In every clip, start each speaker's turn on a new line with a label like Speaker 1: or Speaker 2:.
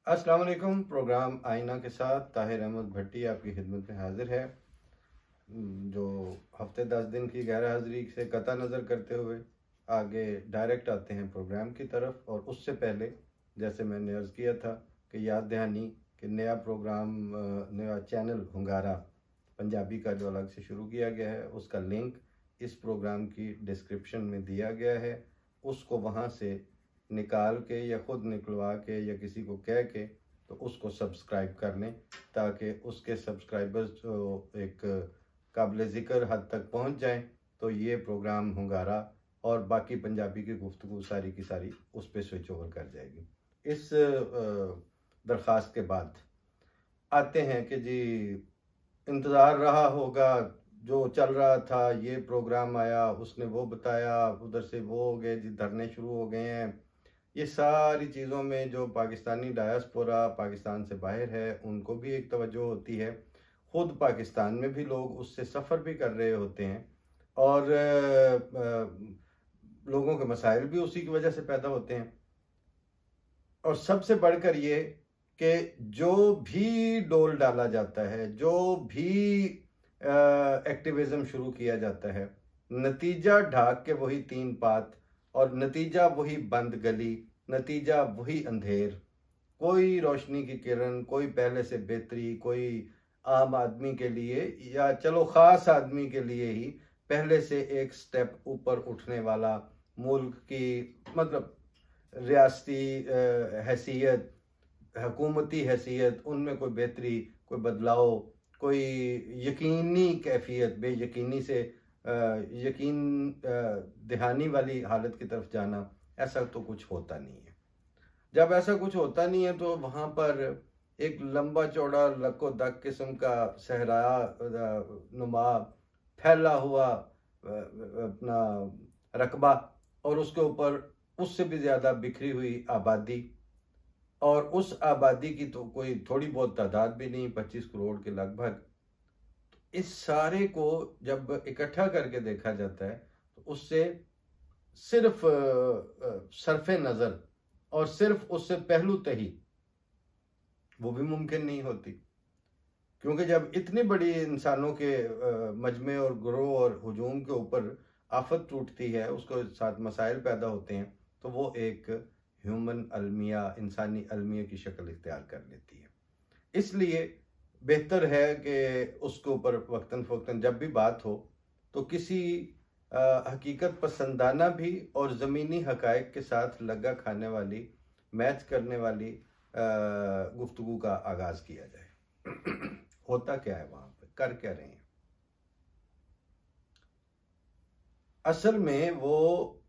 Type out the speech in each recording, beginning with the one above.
Speaker 1: अस्सलाम वालेकुम। प्रोग्राम आईना के साथ ताहिर अहमद भट्टी आपकी खिदमत में हाजिर है। जो हफ्ते 10 दिन की गैर हाजिरी से कता नज़र करते हुए आगे डायरेक्ट आते हैं प्रोग्राम की तरफ। और उससे पहले जैसे मैंने अर्ज़ किया था कि याद दहानी कि नया प्रोग्राम, नया चैनल हुंगारा पंजाबी का जो अलग से शुरू किया गया है, उसका लिंक इस प्रोग्राम की डिस्क्रिप्शन में दिया गया है। उसको वहाँ से निकाल के या ख़ुद निकलवा के या किसी को कह के तो उसको सब्सक्राइब कर लें, ताकि उसके सब्सक्राइबर्स जो एक काबिल ज़िक्र हद तक पहुँच जाएं, तो ये प्रोग्राम हुंगारा और बाकी पंजाबी की गुफ्तगू सारी की सारी उस पर स्विच ओवर कर जाएगी। इस दरख्वास्त के बाद आते हैं कि जी इंतज़ार रहा होगा, जो चल रहा था, ये प्रोग्राम आया, उसने वो बताया, उधर से वो हो गए जी, धरने शुरू हो गए हैं। ये सारी चीज़ों में जो पाकिस्तानी डायस्पोरा पाकिस्तान से बाहर है, उनको भी एक तवज्जो होती है। ख़ुद पाकिस्तान में भी लोग उससे सफ़र भी कर रहे होते हैं और लोगों के मसाइल भी उसी की वजह से पैदा होते हैं। और सबसे बढ़कर ये कि जो भी डोल डाला जाता है, जो भी एक्टिविज़म शुरू किया जाता है, नतीजा ढाक के वही तीन पात और नतीजा वही बंद गली, नतीजा वही अंधेर। कोई रोशनी की किरण, कोई पहले से बेहतरी, कोई आम आदमी के लिए या चलो ख़ास आदमी के लिए ही पहले से एक स्टेप ऊपर उठने वाला, मुल्क की मतलब रियासती हैसियत, हुकूमती हैसियत, उनमें कोई बेहतरी, कोई बदलाव, कोई यकीनी कैफियत, बेयकीनी से यकीन दहानी वाली हालत की तरफ जाना, ऐसा तो कुछ होता नहीं है। जब ऐसा कुछ होता नहीं है तो वहाँ पर एक लंबा चौड़ा लको दक किस्म का सहरा नुमा फैला हुआ अपना रकबा और उसके ऊपर उससे भी ज़्यादा बिखरी हुई आबादी, और उस आबादी की तो कोई थोड़ी बहुत तादाद भी नहीं, 25 करोड़ के लगभग। इस सारे को जब इकट्ठा करके देखा जाता है तो उससे सिर्फ सरफे नज़र और सिर्फ उससे पहलू तही वो भी मुमकिन नहीं होती, क्योंकि जब इतनी बड़ी इंसानों के मजमे और ग्रोह और हुजूम के ऊपर आफत टूटती है, उसके साथ मसाइल पैदा होते हैं, तो वो एक ह्यूमन अलमिया, इंसानी अलमिया की शक्ल इख्तियार कर लेती है। इसलिए बेहतर है कि उसके ऊपर वक्तन फ़वक्तन जब भी बात हो तो किसी हकीकत पसंदाना भी और ज़मीनी हकायक के साथ लगा खाने वाली, मैच करने वाली गुफ्तगू का आगाज़ किया जाए। होता क्या है वहाँ पे, कर क्या रहे हैं? असल में वो,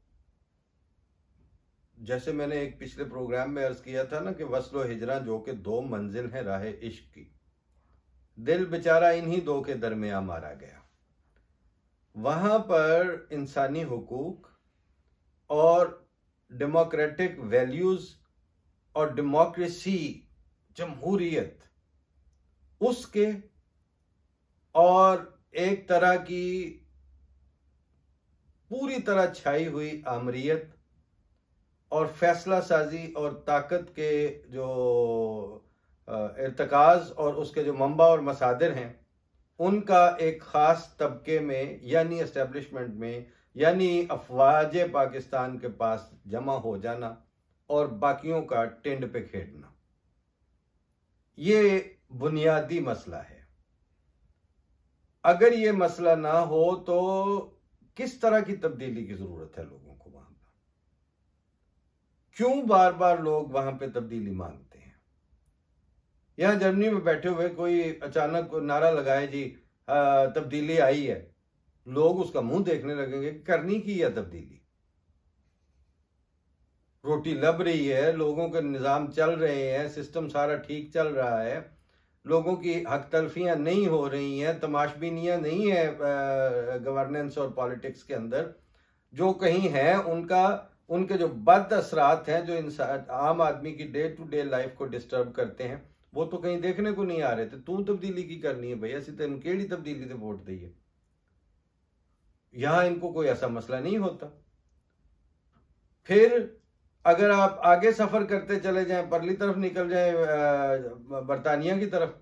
Speaker 1: जैसे मैंने एक पिछले प्रोग्राम में अर्ज किया था ना कि वस्लो हिजरा जो कि दो मंजिल है राह इश्क की, दिल बेचारा इन्हीं दो के दरमियान मारा गया। वहां पर इंसानी हुकूक और डेमोक्रेटिक वैल्यूज और डेमोक्रेसी, जमहूरियत, उसके और एक तरह की पूरी तरह छाई हुई आमरीत और फैसला साजी और ताकत के जो इर्तकाज और उसके जो मंबा और मसादिर हैं, उनका एक ख़ास तबके में यानी एस्टेब्लिशमेंट में यानी अफवाज पाकिस्तान के पास जमा हो जाना और बाकियों का टिंड पे खेलना, ये बुनियादी मसला है। अगर ये मसला ना हो तो किस तरह की तब्दीली की ज़रूरत है लोगों को वहां पर? क्यों बार बार लोग वहां पे तब्दीली मांगते हैं? यहां जर्मनी में बैठे हुए कोई अचानक नारा लगाए जी तब्दीली आई है, लोग उसका मुंह देखने लगेंगे। करनी की है तब्दीली, रोटी लब रही है, लोगों के निज़ाम चल रहे हैं, सिस्टम सारा ठीक चल रहा है, लोगों की हक तलफियां नहीं हो रही हैं, तमाशबीनियां नहीं है गवर्नेंस और पॉलिटिक्स के अंदर। जो कहीं है उनका, उनके जो बद असरात हैं जो इंसान आम आदमी की डे टू डे लाइफ को डिस्टर्ब करते हैं, वो तो कहीं देखने को नहीं आ रहे थे। तू तब्दीली की करनी है भैया, तेन केड़ी तब्दीली से वोट दी है? यहां इनको कोई ऐसा मसला नहीं होता। फिर अगर आप आगे सफर करते चले जाएं, परली तरफ निकल जाएं, बरतानिया की तरफ,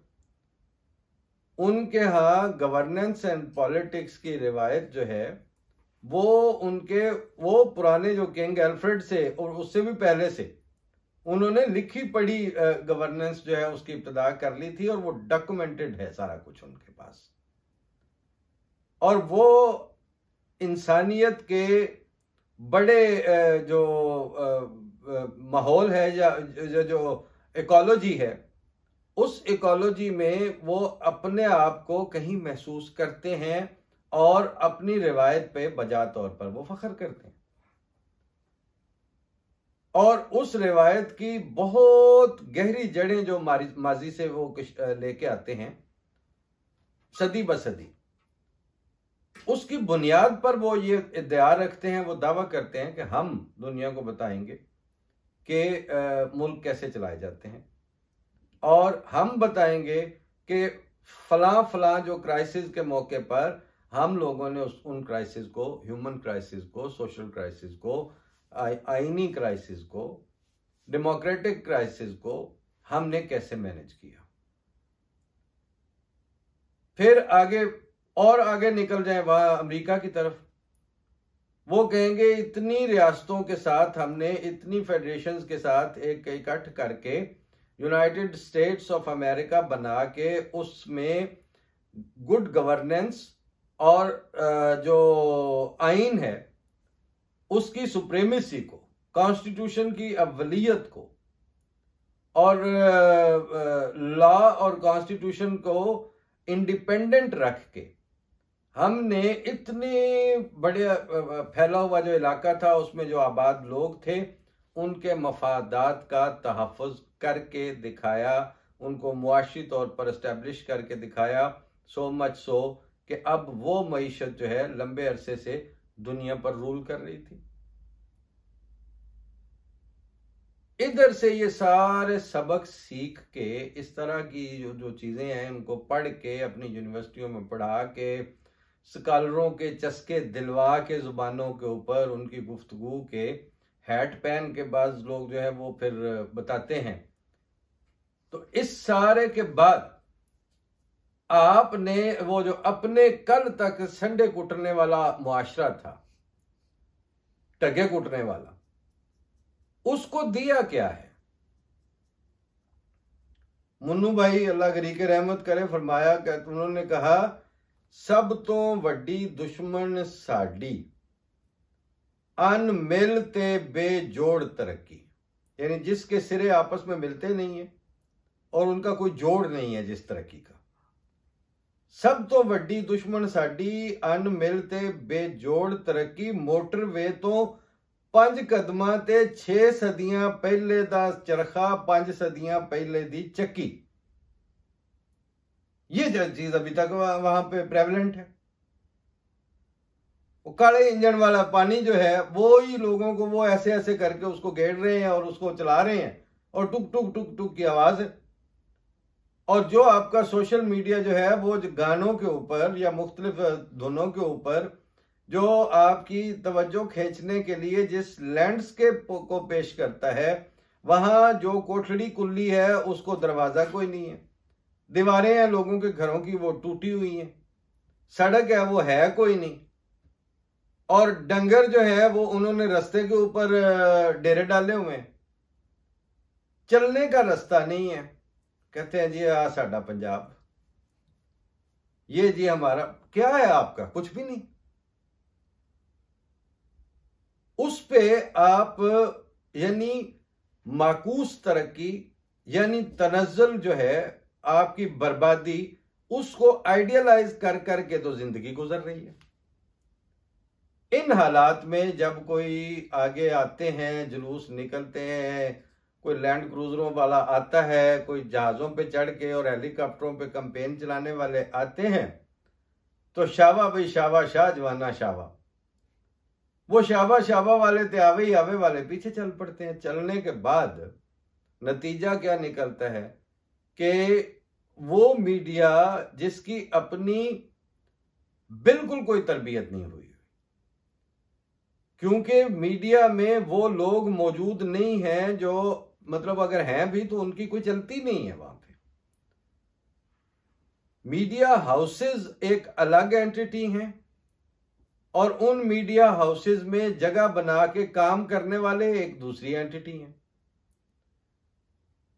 Speaker 1: उनके यहाँ गवर्नेंस एंड पॉलिटिक्स की रिवायत जो है वो उनके वो पुराने जो किंग एल्फ्रेड से और उससे भी पहले से उन्होंने लिखी पढ़ी गवर्नेंस जो है उसकी इब्तिदा कर ली थी, और वो डॉक्यूमेंटेड है सारा कुछ उनके पास। और वो इंसानियत के बड़े जो माहौल है या जो इकोलॉजी है, उस इकोलॉजी में वो अपने आप को कहीं महसूस करते हैं और अपनी रिवायत पे बजा तौर पर वो फख्र करते हैं। और उस रिवायत की बहुत गहरी जड़ें जो माजी से वो लेके आते हैं सदी ब सदी, उसकी बुनियाद पर वो ये इद्दिया रखते हैं, वो दावा करते हैं कि हम दुनिया को बताएंगे कि मुल्क कैसे चलाए जाते हैं, और हम बताएंगे कि फलां फलां जो क्राइसिस के मौके पर हम लोगों ने उन क्राइसिस को, ह्यूमन क्राइसिस को, सोशल क्राइसिस को, आईनी क्राइसिस को, डेमोक्रेटिक क्राइसिस को हमने कैसे मैनेज किया। फिर आगे और आगे निकल जाए वहां अमेरिका की तरफ, वो कहेंगे इतनी रियासतों के साथ हमने, इतनी फेडरेशंस के साथ एक इकट्ठ करके यूनाइटेड स्टेट्स ऑफ अमेरिका बना के उसमें गुड गवर्नेंस और जो आइन है उसकी सुप्रीमेसी को, कॉन्स्टिट्यूशन की अव्वलियत को, और लॉ और कॉन्स्टिट्यूशन को इंडिपेंडेंट रख के हमने इतने बड़े फैला हुआ जो इलाका था उसमें जो आबाद लोग थे उनके मफादात का तहफ़्फ़ुज़ करके दिखाया, उनको मुआशी तौर पर इस्टेब्लिश करके दिखाया। सो मच सो कि अब वो मईशत जो है लंबे अरसे से दुनिया पर रूल कर रही थी। इधर से ये सारे सबक सीख के, इस तरह की जो चीजें हैं उनको पढ़ के, अपनी यूनिवर्सिटियों में पढ़ा के, स्कॉलरों के चस्के दिलवा के जुबानों के ऊपर उनकी गुफ्तगू के हैट पहन के बाज लोग जो है वो फिर बताते हैं। तो इस सारे के बाद आपने वो जो अपने कल तक संडे कुटने वाला मुआशरा था, टगे कुटने वाला, उसको दिया क्या है? मुन्नू भाई अल्लाह करी के रहमत करे फरमाया कि उन्होंने कहा सब तो वड्डी दुश्मन साडी अन मिल ते बेजोड़ तरक्की, यानी जिसके सिरे आपस में मिलते नहीं है और उनका कोई जोड़ नहीं है जिस तरक्की का। सब तो वड्डी दुश्मन साडी अन मिल ते बेजोड़ तरक्की, मोटरवे तो 5 कदमां ते 6 सदियां पहले दा चरखा, 5 सदियां पहले दी चक्की। ये जो चीज अभी तक वहां पे प्रेवलेंट है। वो काले इंजन वाला पानी जो है वो ही लोगों को वो ऐसे ऐसे करके उसको गेड़ रहे हैं और उसको चला रहे हैं, और टुक टुक टुक टुक की आवाज है। और जो आपका सोशल मीडिया जो है वो गानों के ऊपर या मुख्तलिफ धुनों के ऊपर जो आपकी तवज्जो खींचने के लिए जिस लैंडस्केप को पेश करता है, वहां जो कोठड़ी कुल्ली है उसको दरवाजा कोई नहीं है, दीवारें हैं लोगों के घरों की वो टूटी हुई हैं, सड़क है वो है कोई नहीं, और डंगर जो है वो उन्होंने रास्ते के ऊपर डेरे डाले हुए हैं, चलने का रास्ता नहीं है। कहते हैं जी आ साडा पंजाब, ये जी हमारा, क्या है आपका? कुछ भी नहीं। उस पे आप यानी माकूस तरक्की यानी तनज्जुल जो है आपकी बर्बादी, उसको आइडियलाइज कर करके तो जिंदगी गुजर रही है। इन हालात में जब कोई आगे आते हैं, जुलूस निकलते हैं, कोई लैंड क्रूजरों वाला आता है, कोई जहाजों पे चढ़ के और हेलीकॉप्टरों पे कैंपेन चलाने वाले आते हैं, तो शाबा भाई शाबा, शाह जवाना शाबा, वो शाबा शाबा वाले ते आवे ही आवे वाले पीछे चल पड़ते हैं। चलने के बाद नतीजा क्या निकलता है कि वो मीडिया जिसकी अपनी बिल्कुल कोई तरबियत नहीं हुई, क्योंकि मीडिया में वो लोग मौजूद नहीं हैं जो, मतलब अगर हैं भी तो उनकी कोई चलती नहीं है वहां पे। मीडिया हाउसेस एक अलग एंटिटी हैं और उन मीडिया हाउसेस में जगह बना के काम करने वाले एक दूसरी एंटिटी हैं।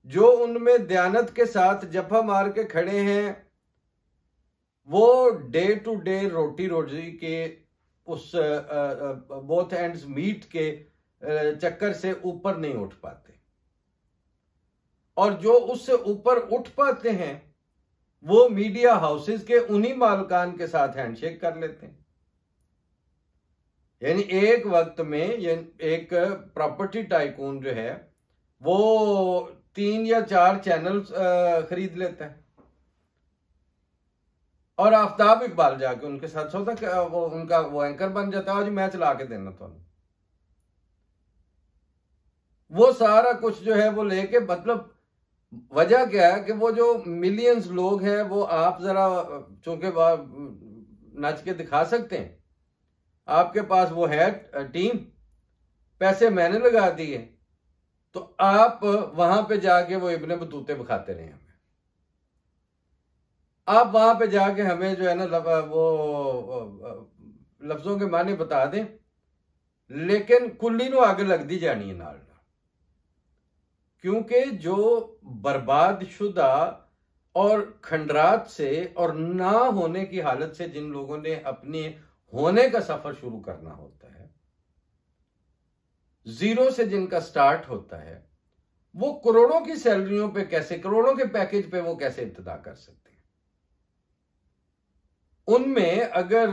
Speaker 1: जो उनमें दयानत के साथ जफा मार के खड़े हैं वो डे टू डे रोटी रोजी के उस बोथ एंड्स मीट के चक्कर से ऊपर नहीं उठ पाते, और जो उससे ऊपर उठ पाते हैं वो मीडिया हाउसेस के उन्हीं मालकान के साथ हैंडशेक कर लेते हैं। यानी एक वक्त में एक प्रॉपर्टी टाइकून जो है वो 3 या 4 चैनल खरीद लेता है और आफ्ताब इकबाल जाके उनके साथ सौदा वो उनका वो एंकर बन जाता है, आज मैं चला के देना तो वो सारा कुछ जो है वो लेके, मतलब वजह क्या है कि वो जो मिलियंस लोग हैं वो आप जरा चूंकि नाच के दिखा सकते हैं, आपके पास वो है टीम, पैसे मैंने लगा दिए, तो आप वहां पे जाके वो इब्ने बतूते दिखाते रहे हमें। आप वहां पे जाके हमें जो है ना वो लफ्जों के माने बता दें, लेकिन कुल्ली नु आगे लग दी जानी है नाल, क्योंकि जो बर्बाद शुदा और खंडरात से और ना होने की हालत से जिन लोगों ने अपने होने का सफर शुरू करना होता है, जीरो से जिनका स्टार्ट होता है, वो करोड़ों की सैलरियों पे कैसे, करोड़ों के पैकेज पे वो कैसे इब्तिदा कर सकते हैं। उनमें अगर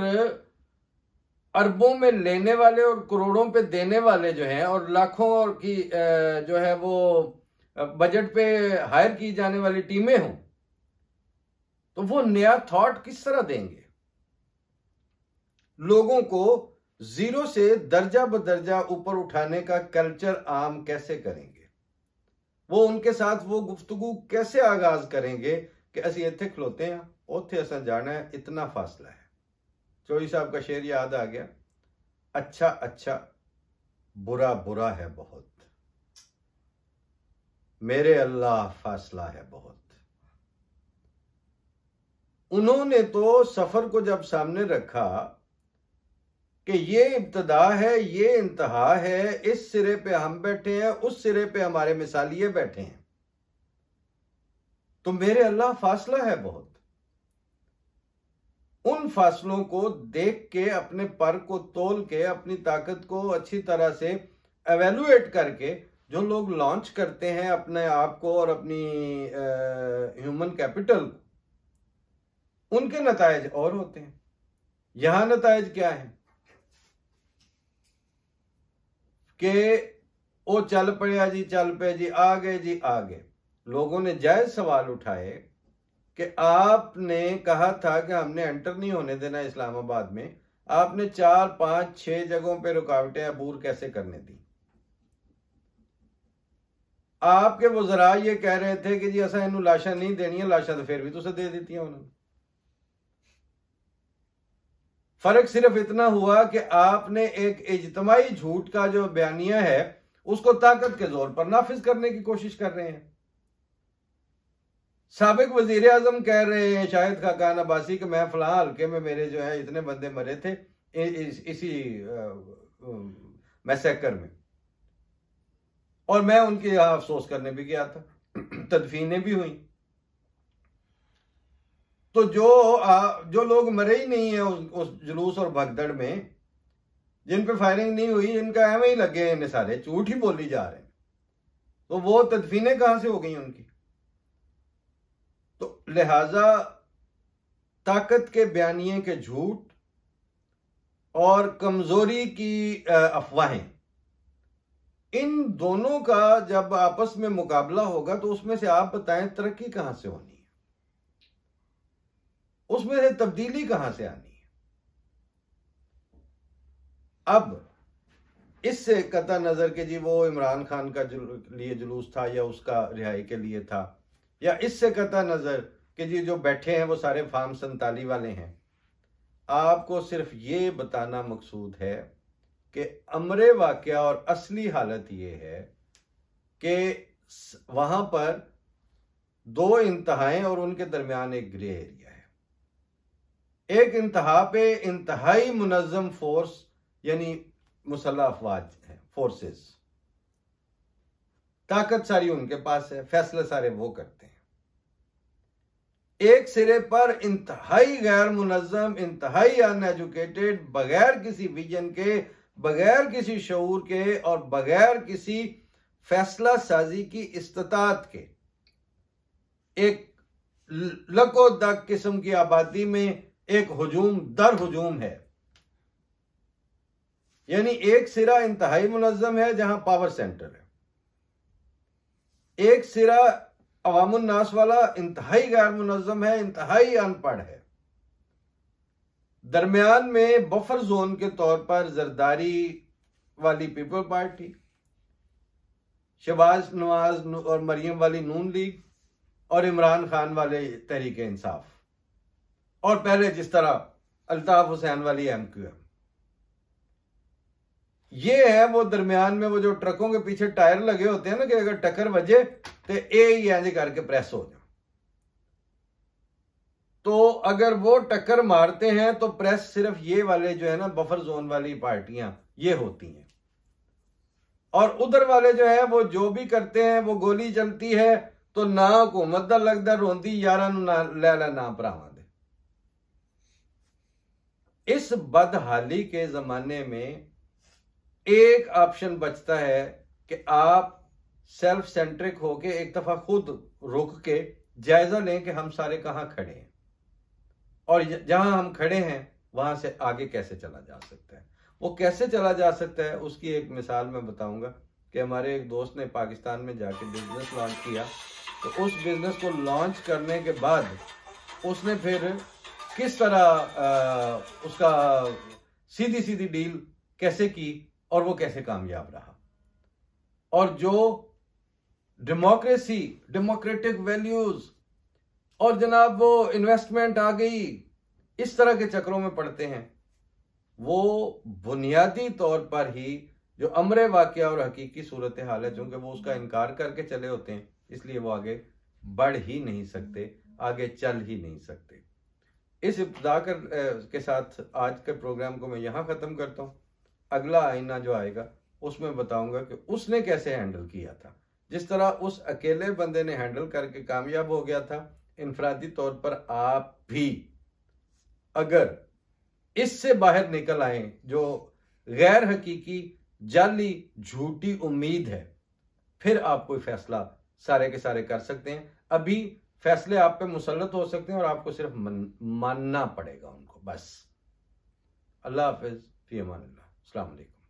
Speaker 1: अरबों में लेने वाले और करोड़ों पे देने वाले जो हैं और लाखों और की जो है वो बजट पे हायर की जाने वाली टीमें हों, तो वो नया थॉट किस तरह देंगे, लोगों को जीरो से दर्जा बदर्जा ऊपर उठाने का कल्चर आम कैसे करेंगे, वो उनके साथ वो गुफ्तगू कैसे आगाज करेंगे कि असी इत्थे खलोते हैं, उत्थे असा जाना है, इतना फासला है। चौधरी साहब का शेर याद आ गया, अच्छा अच्छा बुरा बुरा है बहुत, मेरे अल्लाह फासला है बहुत। उन्होंने तो सफर को जब सामने रखा कि ये इब्तदा है, ये इंतहा है, इस सिरे पे हम बैठे हैं, उस सिरे पे हमारे मिसालिये बैठे हैं, तो मेरे अल्लाह फासला है बहुत। उन फासलों को देख के, अपने पर को तोल के, अपनी ताकत को अच्छी तरह से एवेलुएट करके जो लोग लॉन्च करते हैं अपने आप को और अपनी ह्यूमन कैपिटल को, उनके नतायज और होते हैं। यहां नतायज क्या है कि वो चल पड़े जी, चल पे जी, आ गए जी, आ गए। लोगों ने जायज सवाल उठाए कि आपने कहा था कि हमने एंटर नहीं होने देना इस्लामाबाद में, आपने 4, 5, 6 जगहों पे रुकावटें अबूर कैसे करने दी। आपके वज़रा ये कह रहे थे कि जी असा इनू लाशा नहीं देनी है, लाशा तो फिर भी तुसे दे दी उन्होंने। फर्क सिर्फ इतना हुआ कि आपने एक इज्तमाई झूठ का जो बयानिया है उसको ताकत के जोर पर नाफिज करने की कोशिश कर रहे हैं। साबिक वजीर आजम कह रहे हैं शाहिद खाकान अब्बासी कि मैं फलां हल्के में मेरे जो है इतने बंदे मरे थे इसी मैसेकर में, और मैं उनके यहां अफसोस करने भी गया था, तदफीनें भी हुई। तो जो लोग मरे ही नहीं है उस जुलूस और भगदड़ में, जिन पे फायरिंग नहीं हुई, इनका एवं ही लगे हैं, सारे झूठ ही बोली जा रहे हैं, तो वो तदफीनें कहां से हो गई उनकी। तो लिहाजा ताकत के बयानिए के झूठ और कमजोरी की अफवाहें, इन दोनों का जब आपस में मुकाबला होगा तो उसमें से आप बताएं तरक्की कहां से होनी है, उसमें से तब्दीली कहां से आनी है। अब इससे कता नजर के जी वो इमरान खान का लिए जुलूस था या उसका रिहाई के लिए था, या इससे कता नजर कि जी जो बैठे हैं वो सारे फार्म 47 वाले हैं, आपको सिर्फ ये बताना मकसूद है कि अमरे वाकया और असली हालत ये है कि वहां पर दो इंतहाएं और उनके दरमियान एक ग्रे एरिया है। एक इंतहा पे इंतहाई मुनज़्ज़म फोर्स यानी मुसल्लह अफवाज है, फोर्सेस, ताकत सारी उनके पास है, फैसले सारे वो करते हैं। एक सिरे पर इंतहाई गैर मुनज़्ज़म, इंतहाई अनएजुकेटेड, बगैर किसी विजन के, बगैर किसी शऊर के और बगैर किसी फैसला साजी की इस्तात के एक लकोदक किस्म की आबादी में एक हुजूम दर हुजूम है। यानी एक सिरा इंतहाई मुनज़्ज़म है जहां पावर सेंटर है, एक सिरा अवामुन नास वाला इंतहाई गैर मुनज़्ज़म है, इंतहाई अनपढ़ है। दरमियान में बफर जोन के तौर पर जरदारी वाली पीपल पार्टी, शहबाज नवाज और मरियम वाली नून लीग और इमरान खान वाले तहरीक इंसाफ, और पहले जिस तरह अल्ताफ हुसैन वाली MQM। ये है वो दरमियान में वो जो ट्रकों के पीछे टायर लगे होते हैं ना कि अगर टक्कर बजे तो इंज करके प्रेस हो जाए। तो अगर वो टक्कर मारते हैं तो प्रेस सिर्फ ये वाले जो है ना बफर जोन वाली पार्टियां ये होती हैं, और उधर वाले जो है वो जो भी करते हैं वो गोली चलती है तो ना हुकूमत दा लगदा रोंदी यारा ना लै ना भरावां दे। इस बदहाली के जमाने में एक ऑप्शन बचता है कि आप सेल्फ सेंट्रिक होके एक दफा खुद रुक के जायजा लें कि हम सारे कहां खड़े हैं और जहां हम खड़े हैं वहां से आगे कैसे चला जा सकता है। वो कैसे चला जा सकता है उसकी एक मिसाल मैं बताऊंगा कि हमारे एक दोस्त ने पाकिस्तान में जाके बिजनेस लॉन्च किया, तो उस बिजनेस को लॉन्च करने के बाद उसने फिर किस तरह उसका सीधी सीधी डील कैसे की और वो कैसे कामयाब रहा। और जो डेमोक्रेसी, डेमोक्रेटिक वैल्यूज और जनाब वो इन्वेस्टमेंट आ गई, इस तरह के चक्रों में पड़ते हैं, वो बुनियादी तौर पर ही जो अमरे वाकया और हकीकी सूरत हाल है, चूंकि वो उसका इनकार करके चले होते हैं, इसलिए वो आगे बढ़ ही नहीं सकते, आगे चल ही नहीं सकते। इस इब्तिदा के साथ आज के प्रोग्राम को मैं यहाँ ख़त्म करता हूँ। अगला आईना जो आएगा उसमें बताऊंगा कि उसने कैसे हैंडल किया था। जिस तरह उस अकेले बंदे ने हैंडल करके कामयाब हो गया था, इनफरादी तौर पर आप भी अगर इससे बाहर निकल आए, जो गैर हकीकी जाली झूठी उम्मीद है, फिर आप कोई फैसला सारे के सारे कर सकते हैं। अभी फैसले आप पे मुसल्लत हो सकते हैं और आपको सिर्फ मानना पड़ेगा उनको, बस। अल्लाह हाफिज, फी अमानिल्लाह, अस्सलाम वालेकुम।